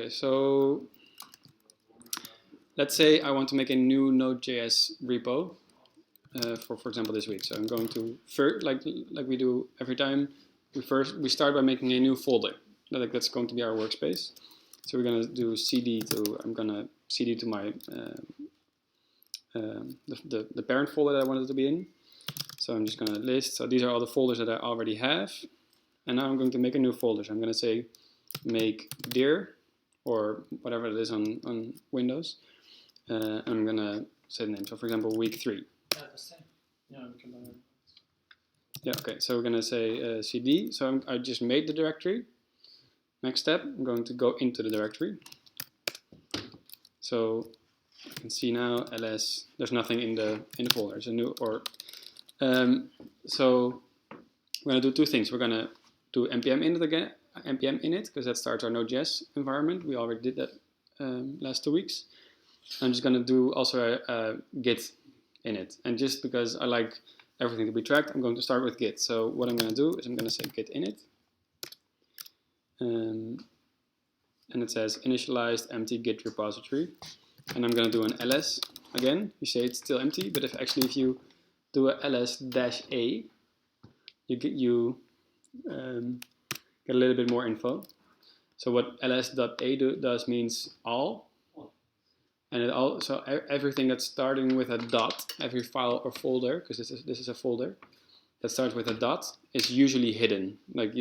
Okay, so let's say I want to make a new Node.js repo for example, this week. So I'm going to first, like we do every time, we start by making a new folder. That's going to be our workspace. So we're going to do cd to, I'm going to cd to my the parent folder that I wanted to be in. So I'm just going to list. So these are all the folders that I already have. And now I'm going to make a new folder. So I'm going to say make dir, or whatever it is on Windows. And I'm going to set a name. So for example, week 3. Yeah, the same. Yeah, we can yeah, okay. So we're going to say cd. So I just made the directory. Next step, I'm going to go into the directory. So you can see now ls, there's nothing in the folder. There's a new, or so we're going to do two things. We're going to do npm init again, npm init, because that starts our Node.js environment. We already did that last 2 weeks. I'm just going to do also a git init. And just because I like everything to be tracked, I'm going to start with git. So what I'm going to do is I'm going to say git init. And it says initialized empty git repository. And I'm going to do an ls again. You say it's still empty, but if you do a ls-a, you get a little bit more info. So what ls.a does means all. And it also everything that's starting with a dot, every file or folder, because this is a folder that starts with a dot, is usually hidden. Like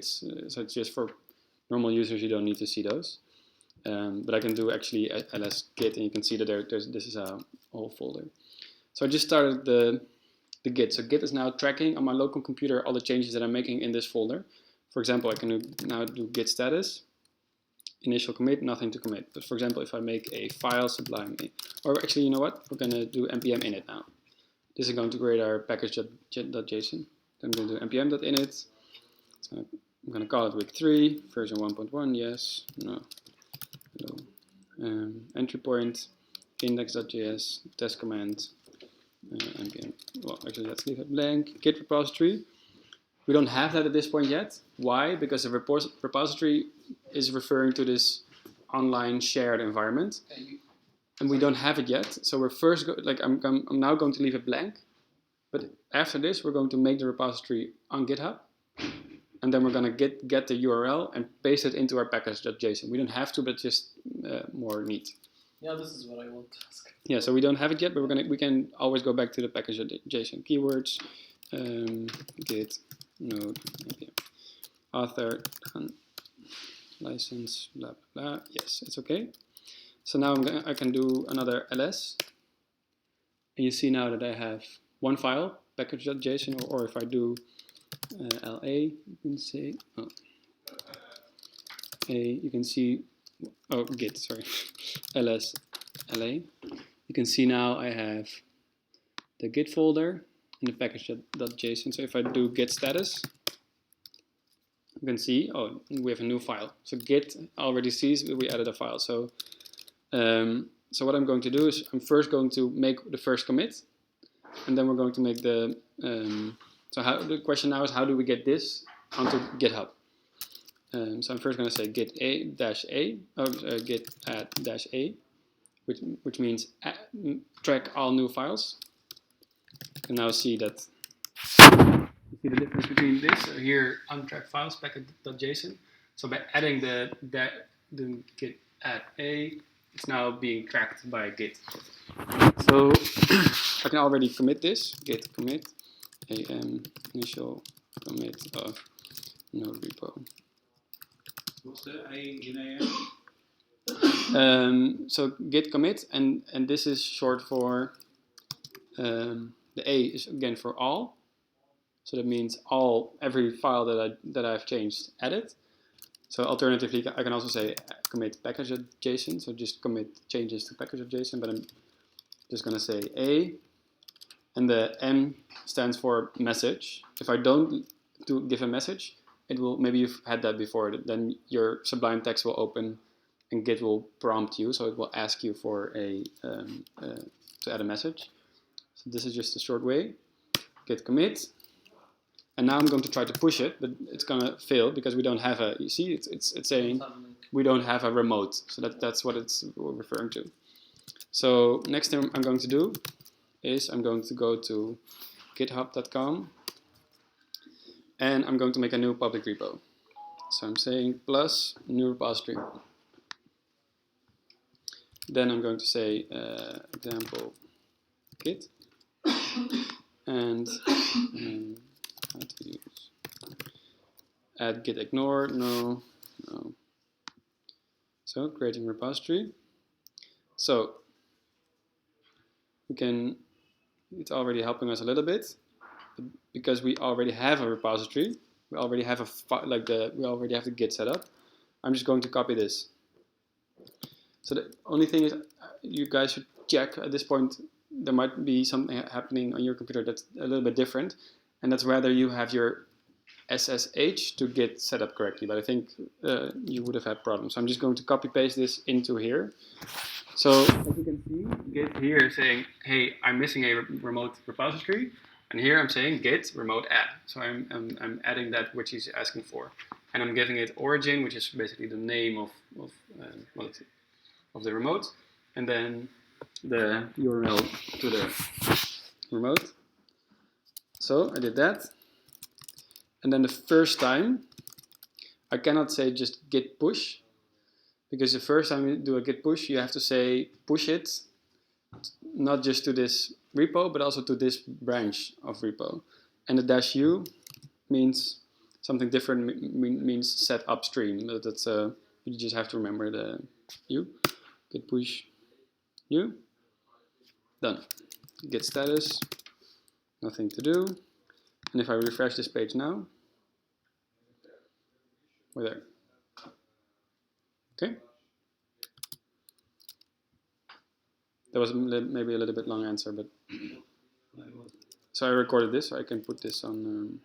so it's just for normal users, you don't need to see those. But I can do actually ls git, and you can see that this is a whole folder. So I just started the git. So git is now tracking on my local computer all the changes that I'm making in this folder. For example, I can now do git status. Initial commit, nothing to commit. But for example, if I make a file sublime, or actually, you know what? We're going to do npm init now. This is going to create our package.json. I'm going to do npm.init. So I'm going to call it week 3, version 1.1, yes, no, hello. Entry point, index.js, test command, npm. Well, actually, let's leave it blank. Git repository. We don't have that at this point yet. Why? Because the repository is referring to this online shared environment, and we don't have it yet. So we're first I'm now going to leave it blank, but after this we're going to make the repository on GitHub, and then we're going to get the URL and paste it into our package.json. We don't have to, but just more neat. Yeah, this is what I want to ask. Yeah, so we don't have it yet, but we can always go back to the package.json keywords, git node npm author license blah blah blah. Yes, it's okay. So now I can do another ls, and you see now that I have one file, package.json, or if I do la, you can say you can see git, sorry, ls la. You can see now I have the git folder and the package.json. So if I do git status, you can see, oh, we have a new file. So git already sees we added a file. So so what I'm going to do is I'm first going to make the first commit, and then we're going to make the the question now is, how do we get this onto GitHub? So I'm first going to say git add -a, which means track all new files. You can now see that you see the difference between this here, untracked files, package.json. So by adding the git add a, it's now being tracked by Git. So I can already commit this, git commit initial commit of node repo. What's the A in AM? So git commit, and this is short for the A is again for all. So that means every file that I've changed, added. So alternatively, I can also say commit package.json. So just commit changes to package.json, but I'm just going to say A, and the M stands for message. If I don't give a message, it will, maybe you've had that before, then your Sublime text will open and Git will prompt you, so it will ask you for to add a message. So this is just a short way. Git commit, and now I'm going to try to push it, but it's gonna fail because we don't have a. You see, it's saying we don't have a remote. So that's what it's referring to. So next thing I'm going to do is I'm going to go to github.com and I'm going to make a new public repo. So I'm saying plus new repository. Then I'm going to say example git and how to use add git ignore, no. So creating repository. So we can, it's already helping us a little bit because we already have a repository. We already have we already have the git set up. I'm just going to copy this. So the only thing is you guys should check at this point, there might be something happening on your computer that's a little bit different, and that's whether you have your SSH to Git set up correctly, but I think you would have had problems. So I'm just going to copy paste this into here. So as you can see, Git here is saying, hey, I'm missing a remote repository, and here I'm saying Git remote add. So I'm adding that which he's asking for, and I'm giving it origin, which is basically the name of the remote, and then the URL to the remote. So I did that. And then the first time, I cannot say just git push, because the first time you do a git push, you have to say push it, not just to this repo, but also to this branch of repo. And the -u means something different, means set upstream. That's you just have to remember the u. Git push u. Done. Git status, nothing to do. And if I refresh this page now, we're there. Okay. That was maybe a little bit long answer, but so I recorded this, so I can put this on